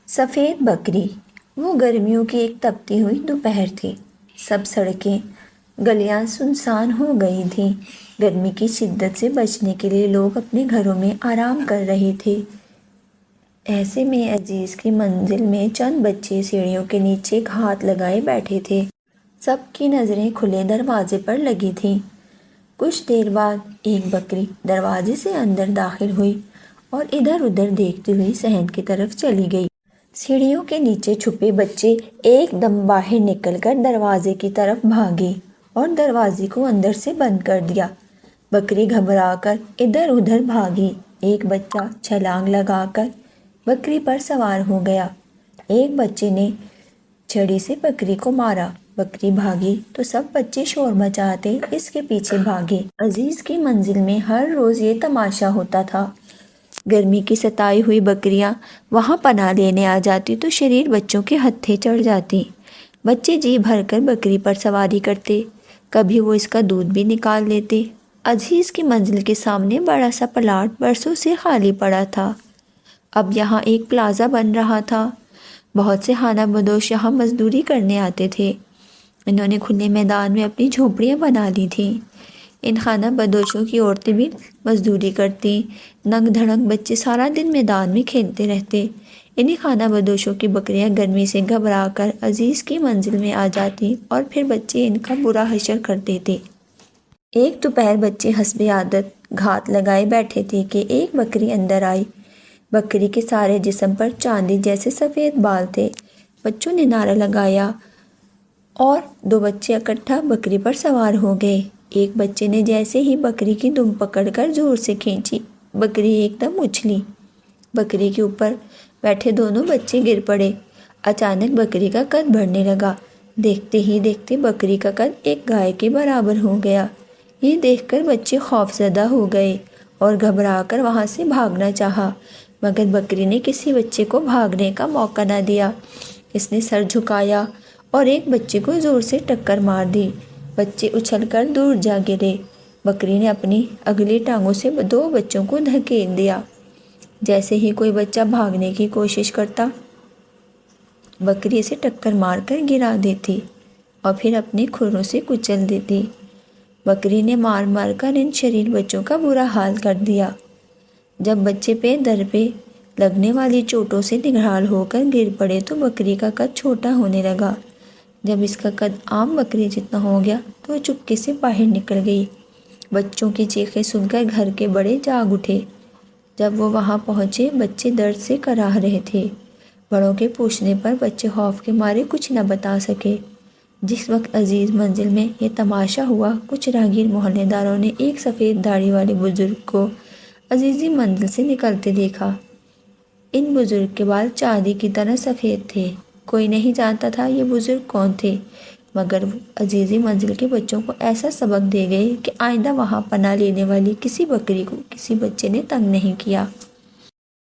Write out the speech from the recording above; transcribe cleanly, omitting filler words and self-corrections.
سفید بکری۔ وہ گرمیوں کی ایک تپتی ہوئی دوپہر تھی۔ سب سڑکیں گلیاں سنسان ہو گئی تھیں۔ گرمی کی شدت سے بچنے کے لیے لوگ اپنے گھروں میں آرام کر رہے تھے۔ ایسے میں عزیز کی منزل میں چند بچے سیڑھیوں کے نیچے ہاتھ لگائے بیٹھے تھے۔ سب کی نظریں کھلے دروازے پر لگی تھیں۔ کچھ دیر بعد ایک بکری دروازے سے اندر داخل ہوئی اور ادھر ادھر دیکھتی ہوئی صحن کی طرف چلی گئی۔ سیڑھیوں کے نیچے چھپے بچے ایک دم باہر نکل کر دروازے کی طرف بھاگے اور دروازے کو اندر سے بند کر دیا۔ بکری گھبرا کر ادھر ادھر بھاگی۔ ایک بچہ چھلانگ لگا کر بکری پر سوار ہو گیا۔ ایک بچے نے چھڑی سے بکری کو مارا۔ بکری بھاگی تو سب بچے شور مچاتے اس کے پیچھے بھاگے۔ عزیز کی منزل میں ہر روز یہ تماشا ہوتا تھا۔ گرمی کی ستائی ہوئی بکریاں وہاں پناہ لینے آ جاتی تو شریر بچوں کے ہتھے چڑھ جاتی۔ بچے جی بھر کر بکری پر سواری کرتے، کبھی وہ اس کا دودھ بھی نکال لیتے۔ عزیز کی منزل کے سامنے بڑا سا پلاٹ برسوں سے خالی پڑا تھا۔ اب یہاں ایک پلازا بن رہا تھا۔ بہت سے خانہ بدوش یہاں مزدوری کرنے آتے تھے۔ انہوں نے کھلے میدان میں اپنی جھونپڑیاں بنا لی تھیں۔ ان خانہ بدوشوں کی عورتیں بھی مزدوری کرتی۔ ننگ دھڑنگ بچے سارا دن میدان میں کھیلتے رہتے۔ انہی خانہ بدوشوں کی بکریاں گرمی سے گھبرا کر عزیز کی منزل میں آ جاتی اور پھر بچے ان کا برا حشر کر دیتے۔ ایک دوپہر بچے حسب عادت گھات لگائے بیٹھے تھے کہ ایک بکری اندر آئی۔ بکری کے سارے جسم پر چاندی جیسے سفید بال تھے۔ بچوں نے نعرہ لگایا اور دو بچے اکٹھا بکری پر سوار ہو گئے۔ ایک بچے نے جیسے ہی بکری کی دم پکڑ کر زور سے کھینچی، بکری ایک دم اچھلی۔ بکری کے اوپر بیٹھے دونوں بچے گر پڑے۔ اچانک بکری کا قد بڑھنے لگا۔ دیکھتے ہی دیکھتے بکری کا قد ایک گائے کے برابر ہو گیا۔ یہ دیکھ کر بچے خوف زدہ ہو گئے اور گھبرا کر وہاں سے بھاگنا چاہا، مگر بکری نے کسی بچے کو بھاگنے کا موقع نہ دیا۔ اس نے سر جھکایا اور ایک بچے کو زور سے ٹکر مار دی۔ بچے اچھل کر دور جا گرے۔ بکری نے اپنی اگلی ٹانگوں سے دو بچوں کو دھکیل دیا۔ جیسے ہی کوئی بچہ بھاگنے کی کوشش کرتا، بکری اسے ٹکر مار کر گرا دیتی اور پھر اپنے کھروں سے کچل دیتی۔ بکری نے مار مار کر ان شریر بچوں کا برا حال کر دیا۔ جب بچے پہ در پہ لگنے والی چوٹوں سے نڈھال ہو کر گر پڑے تو بکری کا قد چھوٹا ہونے لگا۔ جب اس کا قد عام بکری جتنا ہو گیا تو وہ چپکے سے باہر نکل گئی۔ بچوں کی چیخیں سن کر گھر کے بڑے جاگ اٹھے۔ جب وہ وہاں پہنچے بچے درد سے کراہ رہے تھے۔ بڑوں کے پوچھنے پر بچے خوف کے مارے کچھ نہ بتا سکے۔ جس وقت عزیز منزل میں یہ تماشا ہوا، کچھ راہگیر محلے داروں نے ایک سفید داڑھی والے بزرگ کو عزیزی منزل سے نکلتے دیکھا۔ ان بزرگ کے بال چاندی کی طرح سفید تھے۔ کوئی نہیں جانتا تھا یہ بزرگ کون تھے، مگر وہ عزیزی منزل کے بچوں کو ایسا سبق دے گئے کہ آئندہ وہاں پناہ لینے والی کسی بکری کو کسی بچے نے تنگ نہیں کیا۔